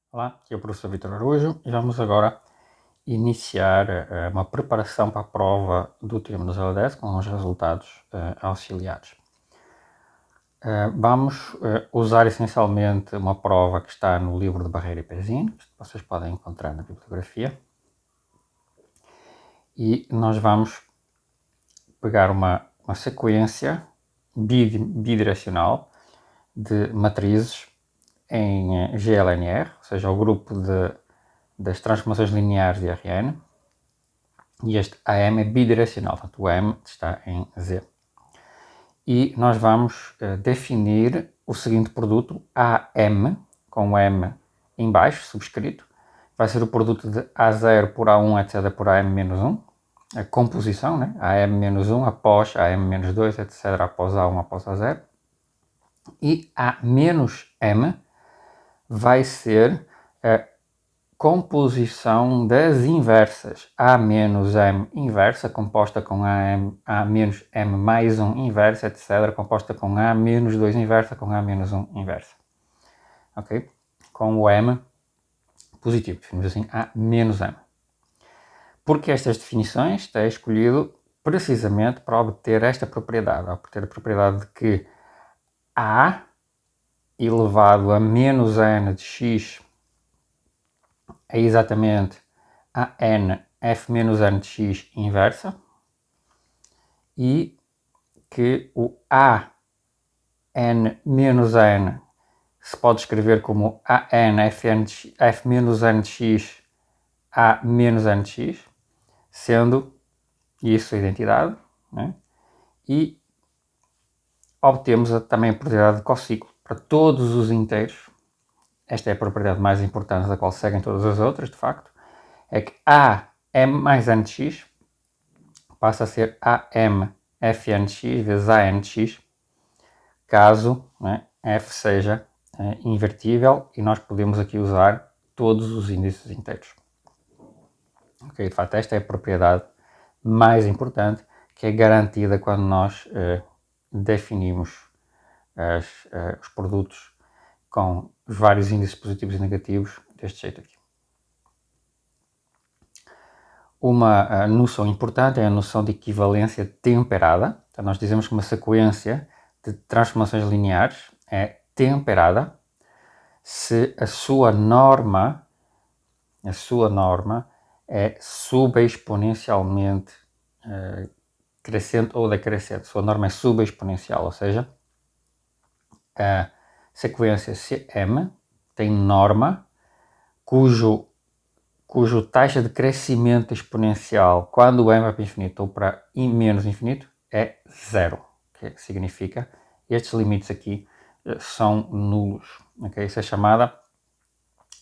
Olá, aqui é o professor Vitor Araújo e vamos agora iniciar uma preparação para a prova do Teorema das LDS com os resultados auxiliares. Vamos usar essencialmente uma prova que está no livro de Barreira e Pezzini, que vocês podem encontrar na bibliografia, e nós vamos pegar uma sequência bidirecional de matrizes em GLNR, ou seja, o grupo das transformações lineares de Rn, e este AM é bidirecional, portanto o M está em Z. E nós vamos definir o seguinte produto, AM, com o M em baixo, subscrito, vai ser o produto de A0 por A1, etc. por AM-1, a composição, né? AM-1 após AM-2, etc. após A1, após A0. E A-M vai ser a composição das inversas. A menos M inversa, composta com A menos M mais 1 inversa, etc. composta com A menos 2 inversa, com A menos 1 inversa. Ok? Com o M positivo, definimos assim A menos M. Porque estas definições está escolhido precisamente para obter esta propriedade, obter a propriedade de que A elevado a menos N de X é exatamente a n f menos n de x inversa e que o a n menos n se pode escrever como a n f menos n de x a menos n de x, sendo isso a identidade, né? E obtemos também a propriedade de cossículo para todos os inteiros. Esta é a propriedade mais importante da qual seguem todas as outras, de facto, é que a m mais n de x passa a ser AM Fn de x vezes An de x, caso, né, f seja invertível, e nós podemos aqui usar todos os índices inteiros. Ok, de facto, esta é a propriedade mais importante que é garantida quando nós definimos os produtos com os vários índices positivos e negativos deste jeito aqui. Uma noção importante é a noção de equivalência temperada. Então, nós dizemos que uma sequência de transformações lineares é temperada se a sua norma é subexponencialmente crescente ou decrescente. A sua norma é subexponencial, ou seja, a sequência Cm tem norma cujo taxa de crescimento exponencial quando o m vai para infinito ou para menos infinito é zero, que significa estes limites aqui são nulos. Okay? Isso é chamada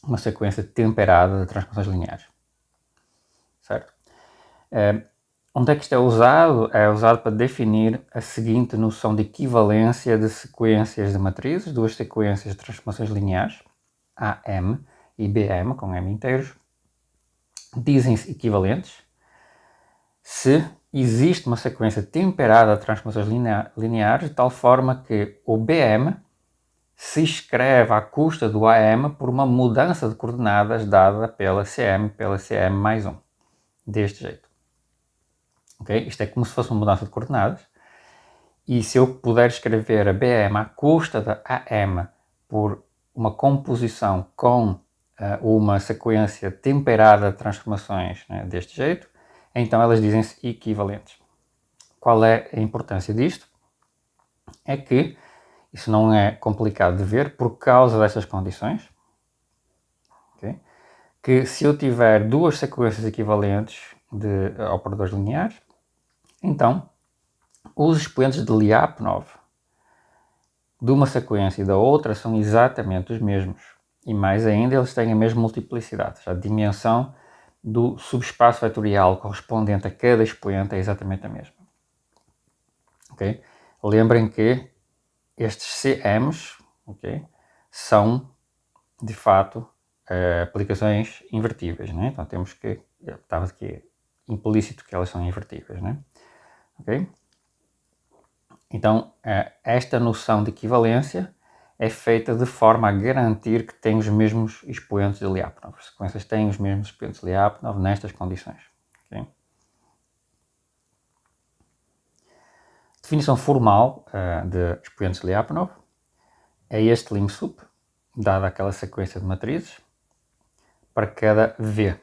uma sequência temperada de transformações lineares. Certo? Onde é que isto é usado? É usado para definir a seguinte noção de equivalência de sequências de matrizes, duas sequências de transformações lineares, AM e BM, com M inteiros, dizem-se equivalentes se existe uma sequência temperada de transformações lineares de tal forma que o BM se escreve à custa do AM por uma mudança de coordenadas dada pela CM mais 1. Deste jeito. Okay? Isto é como se fosse uma mudança de coordenadas. E se eu puder escrever a BM à custa da AM por uma composição com uma sequência temperada de transformações, né, deste jeito, então elas dizem-se equivalentes. Qual é a importância disto? É que isso não é complicado de ver por causa destas condições. Okay? Que se eu tiver duas sequências equivalentes de operadores lineares, então os expoentes de Lyapunov de uma sequência e da outra são exatamente os mesmos. E mais ainda, eles têm a mesma multiplicidade. A dimensão do subespaço vetorial correspondente a cada expoente é exatamente a mesma. Okay? Lembrem que estes CMs, okay, são, de fato, aplicações invertíveis. Né? Então temos que, estava aqui implícito que elas são invertíveis. Né? Okay? Então, esta noção de equivalência é feita de forma a garantir que tem os mesmos expoentes de Lyapunov. As sequências têm os mesmos expoentes de Lyapunov nestas condições. Okay? Definição formal de expoentes de Lyapunov é este lim-sup, dada aquela sequência de matrizes, para cada V.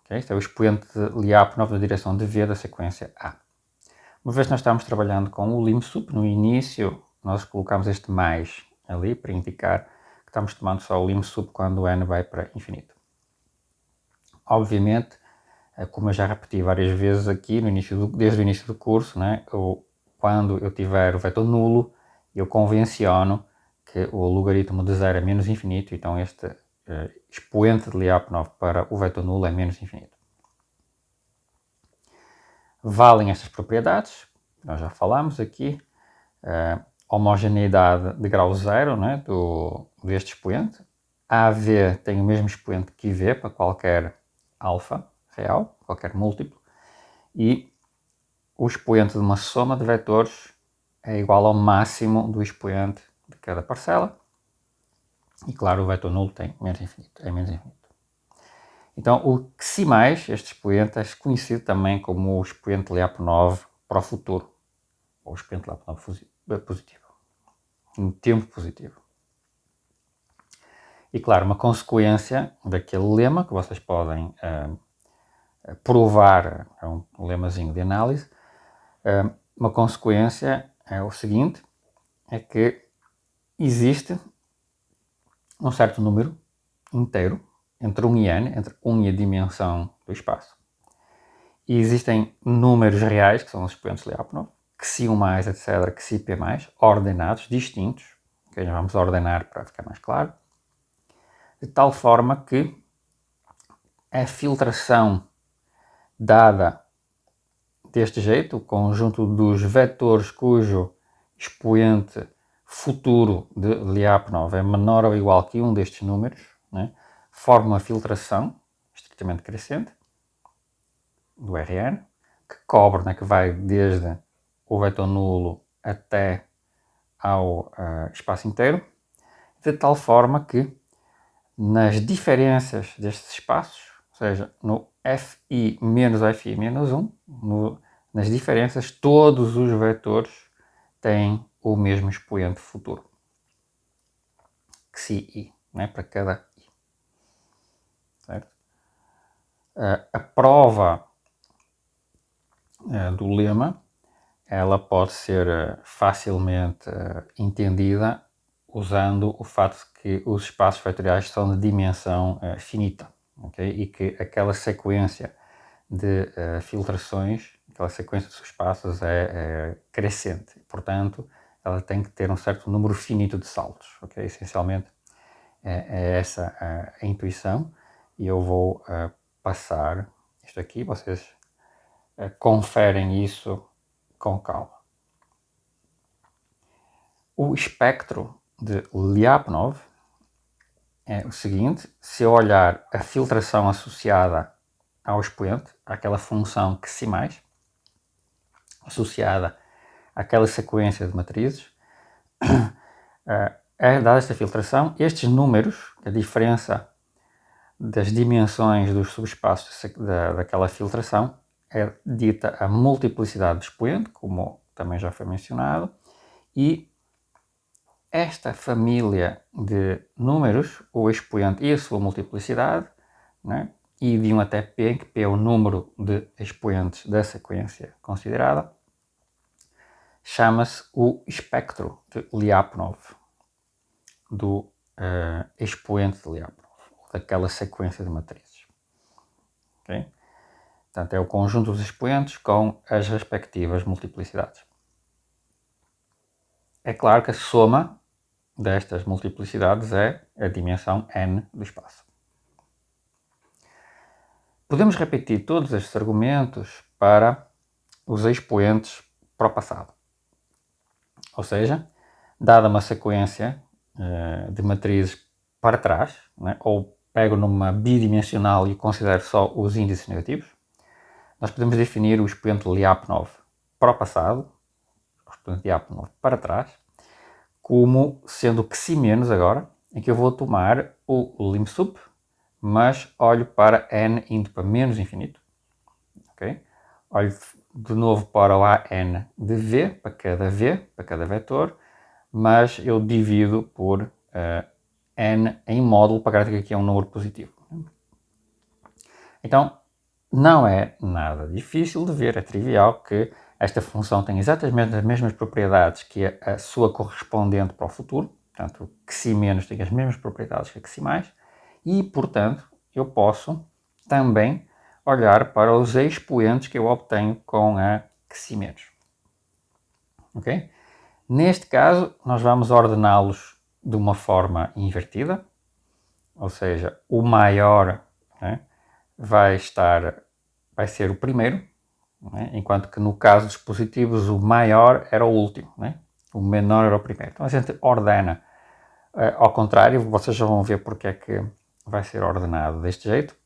Okay? Este é o expoente de Lyapunov na direção de V da sequência A. Uma vez que nós estamos trabalhando com o lim-sup, no início nós colocamos este mais ali para indicar que estamos tomando só o lim-sup quando o n vai para infinito. Obviamente, como eu já repeti várias vezes aqui desde o início do curso, né, quando eu tiver o vetor nulo, eu convenciono que o logaritmo de 0 é menos infinito, então este expoente de Lyapunov para o vetor nulo é menos infinito. Valem estas propriedades, nós já falámos aqui, homogeneidade de grau zero, né, deste expoente. AV tem o mesmo expoente que IV para qualquer alfa real, qualquer múltiplo, e o expoente de uma soma de vetores é igual ao máximo do expoente de cada parcela, e claro, o vetor nulo tem menos infinito, é menos infinito. Então, o Xi+, este expoente, é conhecido também como o expoente Lyapunov para o futuro, ou o expoente Lyapunov positivo, no tempo positivo. E claro, uma consequência daquele lema que vocês podem provar, é um lemazinho de análise, uma consequência é o seguinte, é que existe um certo número inteiro entre 1 e n, entre 1 e a dimensão do espaço. E existem números reais, que são os expoentes de Lyapunov, Xi1+, etc., Xi-p+, ordenados, distintos, que nós vamos ordenar para ficar mais claro, de tal forma que a filtração dada deste jeito, o conjunto dos vetores cujo expoente futuro de Lyapunov é menor ou igual que um destes números, né, forma uma filtração estritamente crescente do Rn, que cobre, né, que vai desde o vetor nulo até ao espaço inteiro, de tal forma que nas diferenças destes espaços, ou seja, no Fi menos Fi menos 1, nas diferenças, todos os vetores têm o mesmo expoente futuro. Xi, né, para cada i. Certo? A prova do lema, ela pode ser facilmente entendida usando o fato de que os espaços vetoriais são de dimensão finita, okay? E que aquela sequência de filtrações, aquela sequência de subespaços é crescente. Portanto, ela tem que ter um certo número finito de saltos. Okay? Essencialmente, é essa a intuição. E eu vou passar isto aqui, vocês conferem isso com calma. O espectro de Lyapunov é o seguinte: se eu olhar a filtração associada ao expoente, àquela função Xi+, associada àquela sequência de matrizes, dada esta filtração, estes números, a diferença das dimensões dos subespaços daquela filtração, é dita a multiplicidade de expoente, como também já foi mencionado, e esta família de números, o expoente e a sua multiplicidade, né, e de 1 até p, em que p é o número de expoentes da sequência considerada, chama-se o espectro de Lyapunov, do expoente de Lyapunov, daquela sequência de matrizes. Okay? Portanto, é o conjunto dos expoentes com as respectivas multiplicidades. É claro que a soma destas multiplicidades é a dimensão n do espaço. Podemos repetir todos estes argumentos para os expoentes para o passado. Ou seja, dada uma sequência de matrizes para trás, né, ou pego numa bidimensional e considero só os índices negativos, nós podemos definir o expoente Lyapunov para o passado, o expoente Lyapunov para trás, como sendo que si menos agora, em que eu vou tomar o lim_sup, mas olho para n indo para menos infinito. Okay? Olho de novo para o AN de V, para cada vetor, mas eu divido por n em módulo para garantir que aqui é um número positivo. Então, não é nada difícil de ver, é trivial que esta função tem exatamente as mesmas propriedades que a sua correspondente para o futuro, portanto, que si menos tem as mesmas propriedades que a que si mais, e, portanto, eu posso também olhar para os expoentes que eu obtenho com a que si menos. Ok? Neste caso, nós vamos ordená-los de uma forma invertida, ou seja, o maior, né, vai ser o primeiro, né, enquanto que no caso dos positivos o maior era o último, né, o menor era o primeiro. Então a gente ordena ao contrário, vocês já vão ver porque é que vai ser ordenado deste jeito.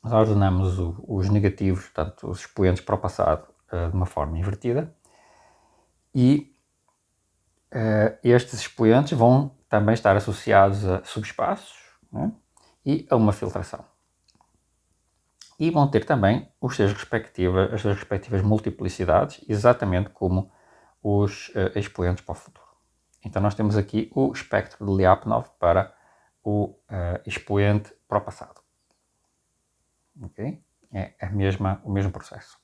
Nós ordenamos os negativos, portanto os expoentes para o passado, de uma forma invertida, e estes expoentes vão também estar associados a subespaços, né, e a uma filtração. E vão ter também as suas respectivas multiplicidades, exatamente como os expoentes para o futuro. Então nós temos aqui o espectro de Lyapunov para o expoente para o passado. Okay? É o mesmo processo.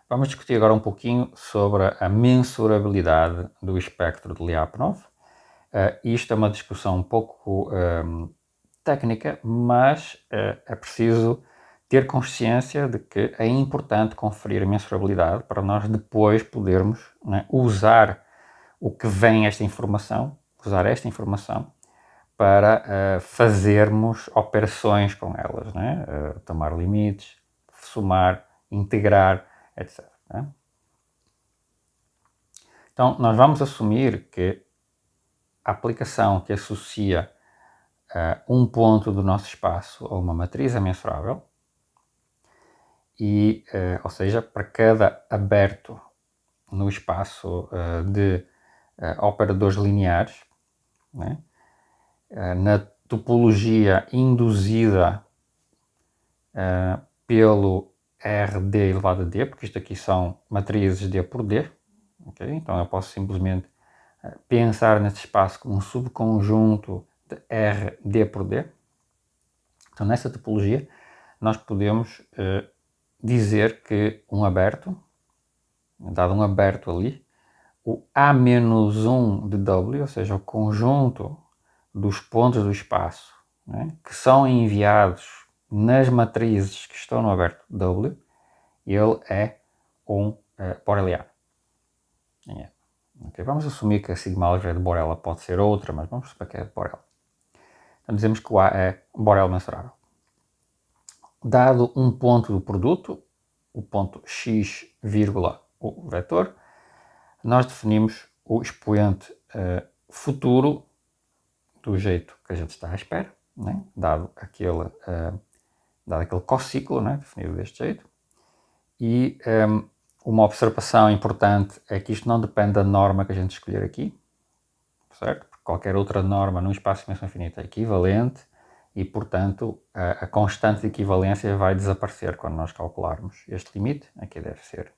Vamos discutir agora um pouquinho sobre a mensurabilidade do espectro de Lyapunov. Isto é uma discussão um pouco técnica, mas é preciso ter consciência de que é importante conferir a mensurabilidade para nós depois podermos, né, usar esta informação para fazermos operações com elas, né? Tomar limites, somar, integrar, etc. Né? Então, nós vamos assumir que a aplicação que associa um ponto do nosso espaço a uma matriz é mensurável, e, ou seja, para cada aberto no espaço de operadores lineares, né, na topologia induzida pelo RD elevado a D, porque isto aqui são matrizes D por D, okay? Então eu posso simplesmente pensar nesse espaço como um subconjunto de RD por D. Então nessa topologia nós podemos dizer que dado um aberto ali, o A-1 de W, ou seja, o conjunto dos pontos do espaço, né, que são enviados nas matrizes que estão no aberto W, ele é um boreliano. Okay, vamos assumir que a sigma álgebra de Borel pode ser outra, mas vamos supor que é de Borel. Então dizemos que o A é um Borel mensurável. Dado um ponto do produto, o ponto x, o vetor, nós definimos o expoente futuro do jeito que a gente está à espera, né? dado aquele cociclo, né? Definido deste jeito. E uma observação importante é que isto não depende da norma que a gente escolher aqui, certo? Porque qualquer outra norma num espaço de dimensão infinita é equivalente e, portanto, a constante de equivalência vai desaparecer quando nós calcularmos este limite. Aqui deve ser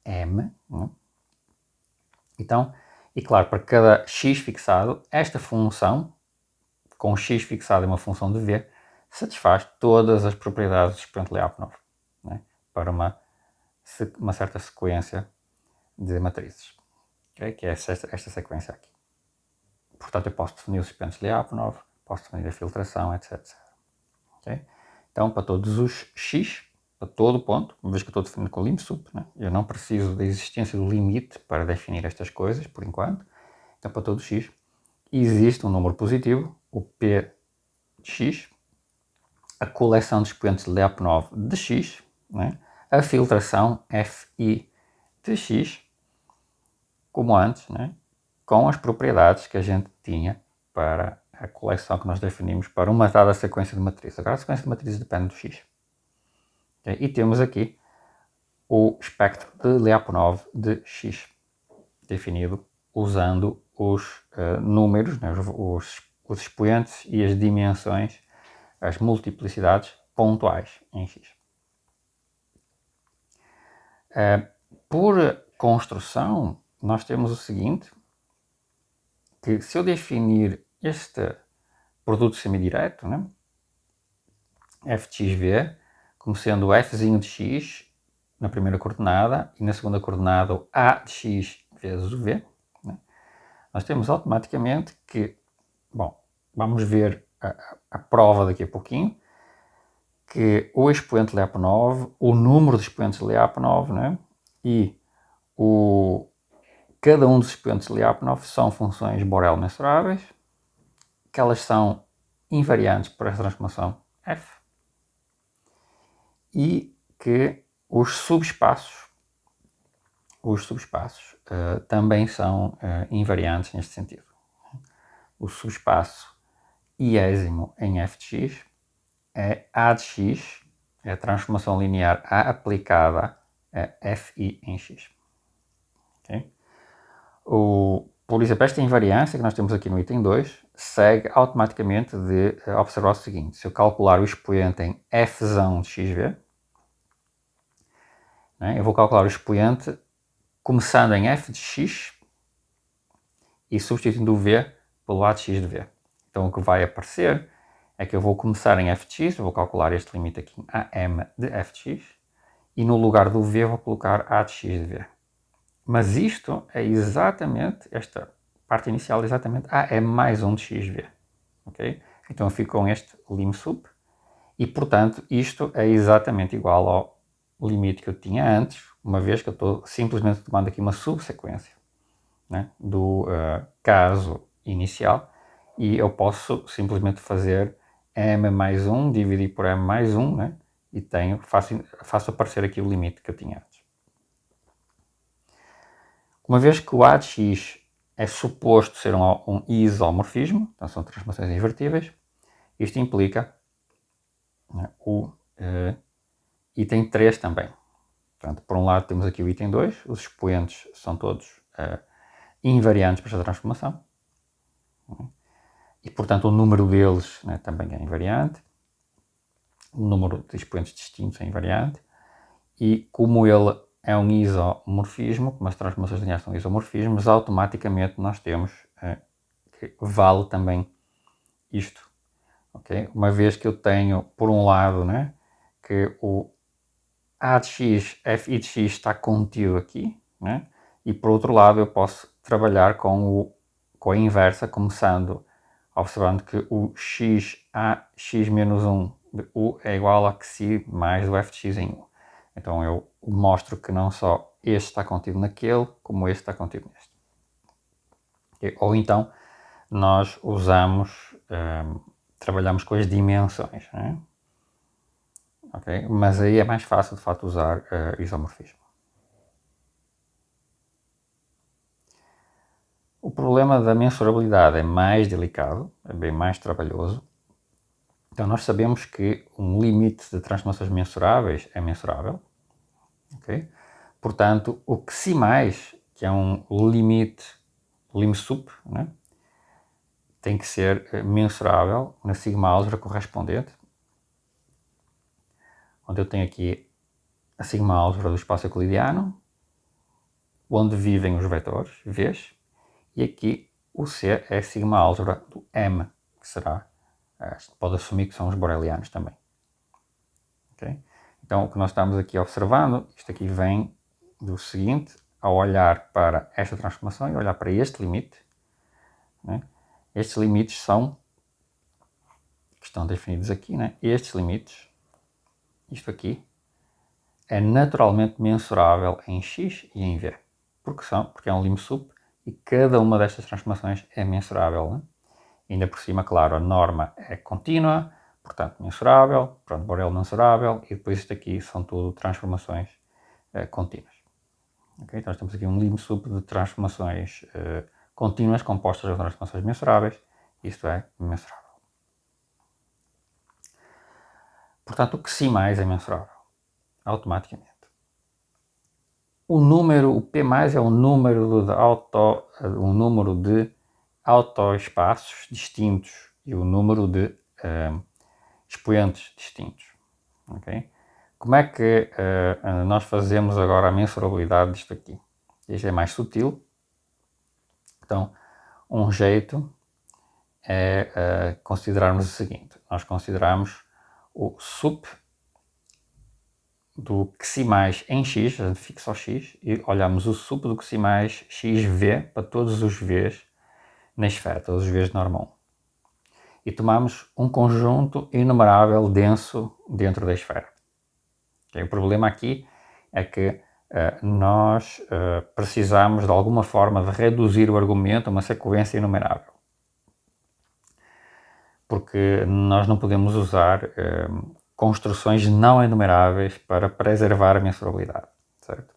m. Né? Então, e claro, para cada x fixado, esta função, com x fixado em uma função de v, satisfaz todas as propriedades do expoente Lyapunov, né? Para uma certa sequência de matrizes, okay? Que é esta sequência aqui. Portanto, eu posso definir os expoentes Lyapunov, posso definir a filtração, etc. Okay? Então, para todos os x, para todo ponto, uma vez que eu estou definindo com o lim_sup, né? Eu não preciso da existência do limite para definir estas coisas, por enquanto. Então, para todo x, existe um número positivo, o P de x, a coleção de expoentes de Lyapunov de x, né? A filtração Fi de x, como antes, né? Com as propriedades que a gente tinha para a coleção que nós definimos para uma dada sequência de matrizes. Agora a sequência de matrizes depende do x. Okay? E temos aqui o espectro de Lyapunov de x. definido usando os números, né, os expoentes e as dimensões, as multiplicidades pontuais em x. Por construção, nós temos o seguinte, que se eu definir este produto semidireto, né, f de xv, como sendo o fzinho de x na primeira coordenada e na segunda coordenada o a de x vezes o v, né, nós temos automaticamente que, bom, vamos ver a prova daqui a pouquinho, que o expoente LEAP9, o número de expoentes LEAP9, né, e cada um dos expoentes LEAP9 são funções Borel mensuráveis, que elas são invariantes para a transformação f, e que os subespaços também são invariantes neste sentido. O subespaço iésimo em f de x é a de x, é a transformação linear A aplicada a fi em x. Okay? Por exemplo, esta invariância que nós temos aqui no item 2 segue automaticamente de observar o seguinte: se eu calcular o expoente em fzão de xv, né, eu vou calcular o expoente começando em f de x e substituindo o v pelo a de x de v. Então o que vai aparecer é que eu vou começar em f de x, eu vou calcular este limite aqui em am de f de x, e no lugar do v vou colocar a de x de v. Mas isto é exatamente, esta parte inicial é exatamente am mais 1 de xv. Okay? Então eu fico com este lim sup, e portanto isto é exatamente igual ao limite que eu tinha antes, uma vez que eu estou simplesmente tomando aqui uma subsequência, né, do caso inicial, e eu posso simplesmente fazer m mais 1, dividir por m mais 1, né, e faço aparecer aqui o limite que eu tinha antes. Uma vez que o a de x é suposto ser um isomorfismo, então são transformações invertíveis, isto implica, né, o item 3 também. Portanto, por um lado temos aqui o item 2, os expoentes são todos invariantes para esta transformação, e portanto o número deles, né, também é invariante, o número de expoentes distintos é invariante, e como ele é um isomorfismo, como as transformações lineares são isomorfismos, automaticamente nós temos que vale também isto. Okay? Uma vez que eu tenho, por um lado, né, que o a de x, fi de x está contido aqui, né, e por outro lado eu posso trabalhar com a inversa, começando observando que o x a x menos 1 de u é igual a xi mais o f de x em u. Então eu mostro que não só este está contido naquele, como este está contido neste. Okay? Ou então nós usamos, trabalhamos com as dimensões, né? Okay? Mas aí é mais fácil de facto usar isomorfismo. O problema da mensurabilidade é mais delicado, é bem mais trabalhoso. Então nós sabemos que um limite de transformações mensuráveis é mensurável. Okay? Portanto, o que xi mais, que é um limite, lim sup, né, tem que ser mensurável na sigma álgebra correspondente, onde eu tenho aqui a sigma álgebra do espaço euclidiano, onde vivem os vetores, v's, e aqui o C é a sigma álgebra do M, que será, pode assumir que são os borelianos também. Okay? Então o que nós estamos aqui observando, isto aqui vem do seguinte: ao olhar para esta transformação e olhar para este limite, né, estes limites que estão definidos aqui, né, estes limites, isto aqui, é naturalmente mensurável em x e em v, porque é um lim sup e cada uma destas transformações é mensurável. Né? Ainda por cima, claro, a norma é contínua, portanto mensurável, pronto, Borel mensurável, e depois isto aqui são tudo transformações contínuas. Okay? Então temos aqui um lim sup de transformações contínuas compostas de transformações mensuráveis, isto é mensurável. Portanto, o que xi mais é mensurável, automaticamente. o número, o P+, é um número de autoespaços distintos e o número de expoentes distintos. Okay? Como é que nós fazemos agora a mensurabilidade disto aqui? Isto é mais sutil. Então, um jeito é considerarmos o seguinte. Nós consideramos o sup do xi mais em x, a gente fixa o x, e olhamos o sup do xi mais xv para todos os v's na esfera, todos os v's de norma 1. E tomamos um conjunto inumerável denso dentro da esfera. Okay? O problema aqui é que nós precisamos de alguma forma de reduzir o argumento a uma sequência inumerável. Porque nós não podemos usar construções não enumeráveis para preservar a mensurabilidade, certo?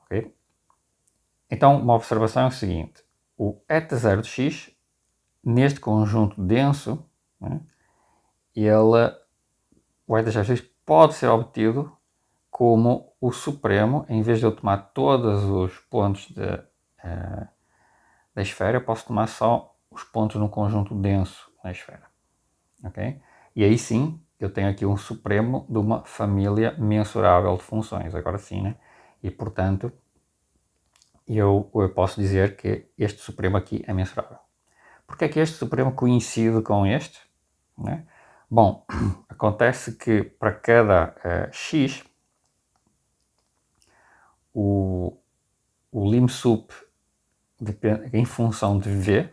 Okay? Então, uma observação é o seguinte: o eta0 de x, neste conjunto denso, né, o eta0 de x pode ser obtido como o supremo. Em vez de eu tomar todos os pontos da esfera, eu posso tomar só os pontos no conjunto denso na esfera. Okay? E aí sim, eu tenho aqui um supremo de uma família mensurável de funções, agora sim, né? E portanto, eu posso dizer que este supremo aqui é mensurável. Porque é que este supremo coincide com este? Né? Bom, acontece que para cada x, o lim_sup em função de v,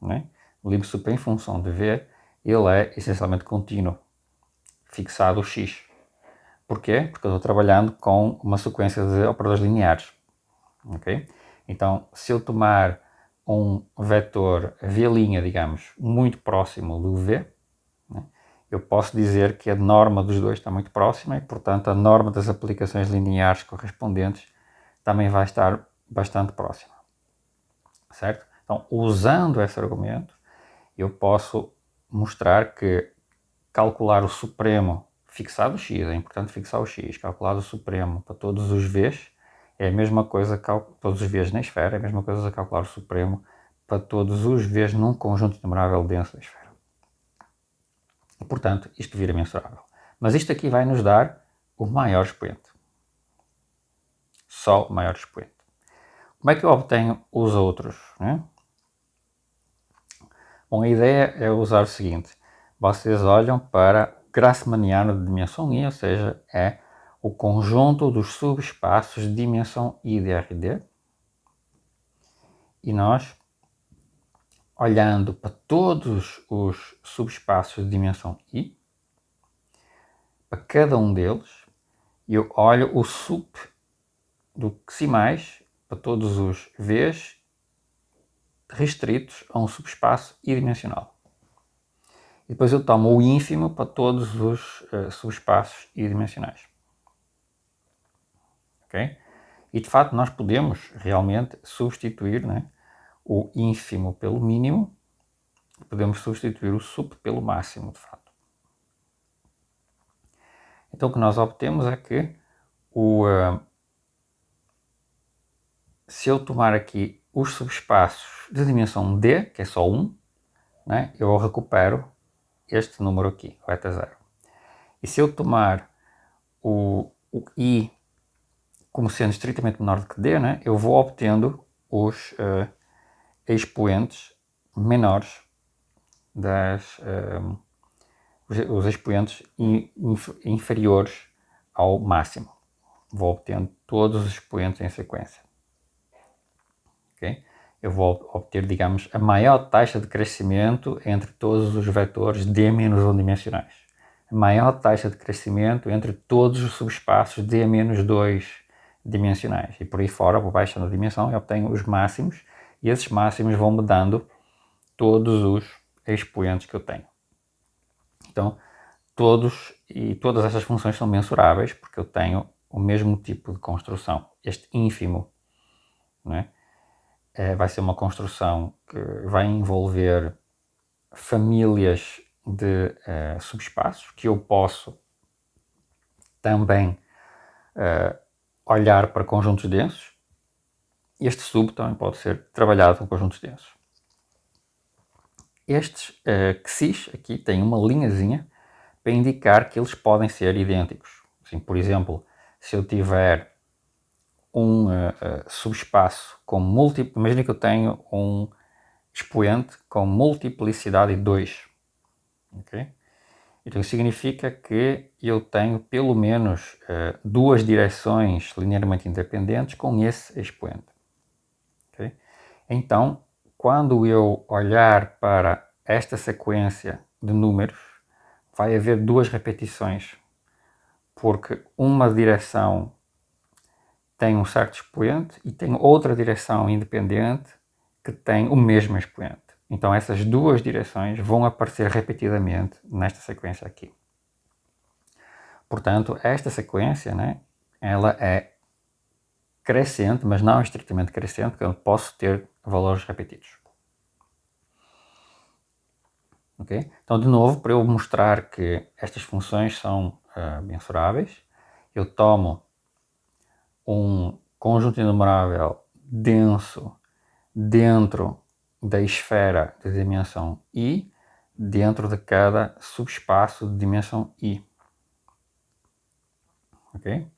né? O lim_sup em função de v, ele é essencialmente contínuo, fixado o x. Porquê? Porque eu estou trabalhando com uma sequência de operadores lineares. Okay? Então, se eu tomar um vetor v', digamos, muito próximo do v, né, eu posso dizer que a norma dos dois está muito próxima e, portanto, a norma das aplicações lineares correspondentes também vai estar bastante próxima. Certo? Então, usando esse argumento, eu posso mostrar que calcular o supremo fixado x, é importante fixar o x, calcular o supremo para todos os v's, é a mesma coisa, todos os v's na esfera, é a mesma coisa que calcular o supremo para todos os v's num conjunto numerável denso da esfera. E, portanto, isto vira mensurável. Mas isto aqui vai nos dar o maior expoente. Só o maior expoente. Como é que eu obtenho os outros? Né? Bom, a ideia é usar o seguinte. Vocês olham para Grassmanniano de dimensão I, ou seja, é o conjunto dos subespaços de dimensão I de RD. E nós, olhando para todos os subespaços de dimensão I, para cada um deles, eu olho o sup do xi mais para todos os v's restritos a um subespaço I-dimensional. E depois eu tomo o ínfimo para todos os subespaços I-dimensionais. Okay? E de fato nós podemos realmente substituir, né, o ínfimo pelo mínimo, podemos substituir o sup pelo máximo, de fato. Então o que nós obtemos é que se eu tomar aqui os subespaços de dimensão D, que é só 1, né, eu recupero este número aqui, o eta0. E se eu tomar o I como sendo estritamente menor do que D, né, eu vou obtendo os expoentes menores os expoentes inferiores ao máximo. Vou obtendo todos os expoentes em sequência. Okay? Eu vou obter, digamos, a maior taxa de crescimento entre todos os vetores D-1 dimensionais. A maior taxa de crescimento entre todos os subespaços D-2 dimensionais. E por aí fora, vou baixando a dimensão e obtenho os máximos. E esses máximos vão-me dando todos os expoentes que eu tenho. Então, todas essas funções são mensuráveis porque eu tenho o mesmo tipo de construção. Este ínfimo, né, vai ser uma construção que vai envolver famílias de subespaços que eu posso também olhar para conjuntos densos, este sub também pode ser trabalhado com conjuntos densos. Estes x's aqui têm uma linhazinha para indicar que eles podem ser idênticos. Assim, por exemplo, se eu tiver um subespaço com múltiplo, imagina que eu tenho um expoente com multiplicidade de 2. Okay? Então isso significa que eu tenho pelo menos duas direções linearmente independentes com esse expoente. Okay? Então, quando eu olhar para esta sequência de números, vai haver duas repetições, porque uma direção tem um certo expoente e tem outra direção independente que tem o mesmo expoente. Então essas duas direções vão aparecer repetidamente nesta sequência aqui. Portanto, esta sequência, né, ela é crescente, mas não estritamente crescente, porque eu posso ter valores repetidos. Okay? Então, de novo, para eu mostrar que estas funções são mensuráveis, eu tomo um conjunto inumerável denso dentro da esfera de dimensão I, dentro de cada subespaço de dimensão I. Ok?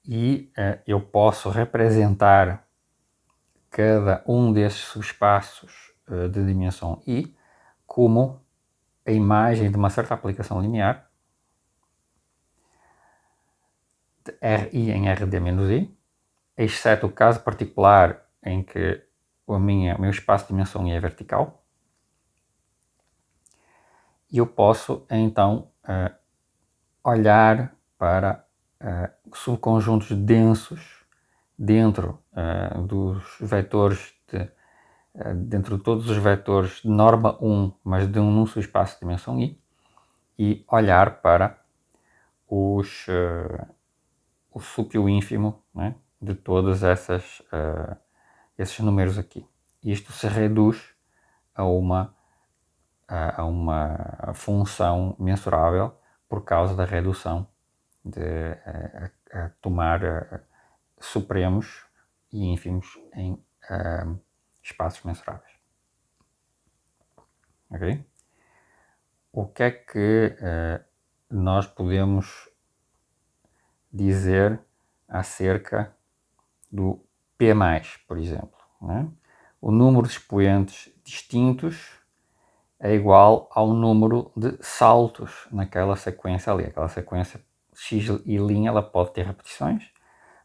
E eu posso representar cada um desses subespaços de dimensão I como a imagem de uma certa aplicação linear de Ri em Rd-I, exceto o caso particular em que o meu espaço de dimensão I é vertical. E eu posso então olhar para subconjuntos densos dentro dos vetores dentro de todos os vetores de norma 1, mas de um subespaço de dimensão I, e olhar para o sup e o ínfimo, né, de todos esses números aqui. Isto se reduz a uma função mensurável por causa da redução de tomar supremos e ínfimos em espaços mensuráveis. Ok? O que é que nós podemos dizer acerca do P+, por exemplo? Né? O número de expoentes distintos é igual ao número de saltos naquela sequência ali. Aquela sequência x e linha, ela pode ter repetições,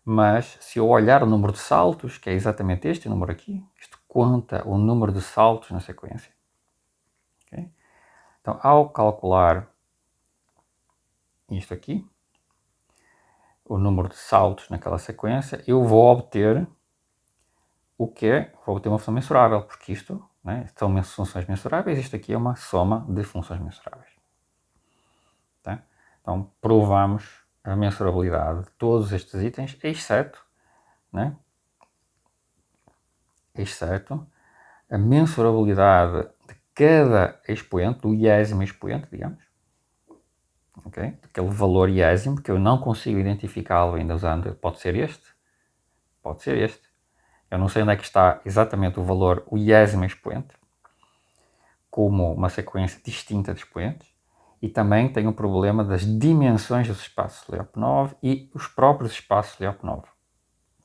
mas se eu olhar o número de saltos, que é exatamente este número aqui, isto conta o número de saltos na sequência. Okay? Então, ao calcular isto aqui, o número de saltos naquela sequência, eu vou obter o quê? Vou obter uma função mensurável, porque isto, né, são funções mensuráveis, isto aqui é uma soma de funções mensuráveis. Tá? Então, provamos a mensurabilidade de todos estes itens, exceto, né, a mensurabilidade de cada expoente, do iésimo expoente, digamos, okay? Aquele valor iésimo que eu não consigo identificá-lo ainda usando, pode ser este, eu não sei onde é que está exatamente o valor, o iésimo expoente, como uma sequência distinta de expoentes, e também tenho o problema das dimensões dos espaços Lyapunov e os próprios espaços Lyapunov.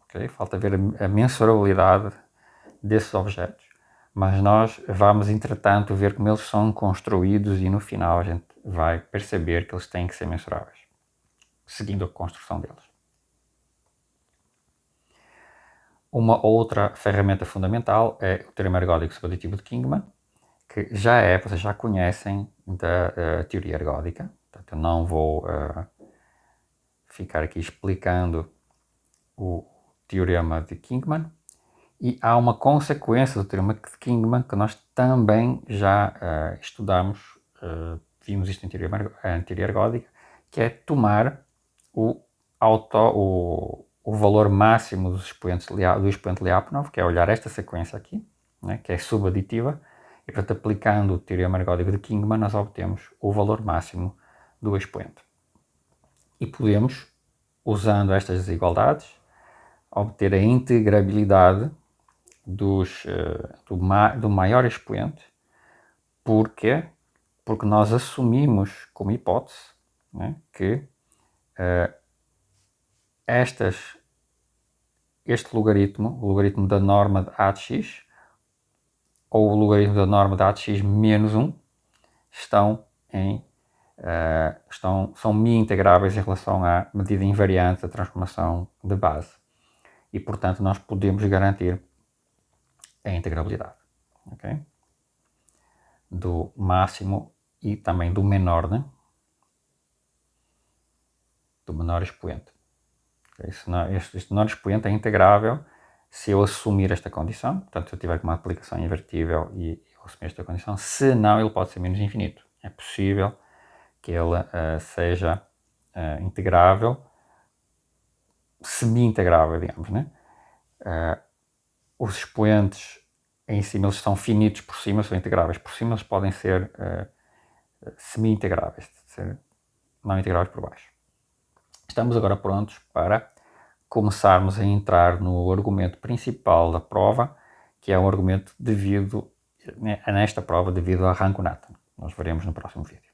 Okay? Falta ver a mensurabilidade desses objetos, mas nós vamos, entretanto, ver como eles são construídos e no final a gente vai perceber que eles têm que ser mensuráveis, seguindo a construção deles. Uma outra ferramenta fundamental é o teorema ergódico subaditivo de Kingman, que vocês já conhecem da teoria ergódica, portanto eu não vou ficar aqui explicando o teorema de Kingman, e há uma consequência do teorema de Kingman que nós também já estudamos, vimos isto em teoria ergódica, que é tomar o valor máximo do expoente Lyapunov, que é olhar esta sequência aqui, né, que é subaditiva, e portanto aplicando o teorema ergódico de Kingman nós obtemos o valor máximo do expoente. E podemos usando estas desigualdades, obter a integrabilidade do maior expoente. Porquê? Porque nós assumimos como hipótese, né, que este logaritmo, o logaritmo da norma de a de x, ou o logaritmo da norma de a de x menos 1, são mi-integráveis em relação à medida invariante da transformação de base. E, portanto, nós podemos garantir a integrabilidade, okay? Do máximo e também do menor, né? Do menor expoente. Este menor expoente é integrável se eu assumir esta condição. Portanto, se eu tiver uma aplicação invertível e eu assumir esta condição, se não, ele pode ser menos infinito. É possível que ele seja integrável, semi-integrável, digamos, né? Os expoentes em cima, eles são finitos por cima, são integráveis por cima, eles podem ser semi-integráveis, ser não integráveis por baixo. Estamos agora prontos para começarmos a entrar no argumento principal da prova, que é um argumento nesta prova devido a Rango-Nathan. Nós veremos no próximo vídeo.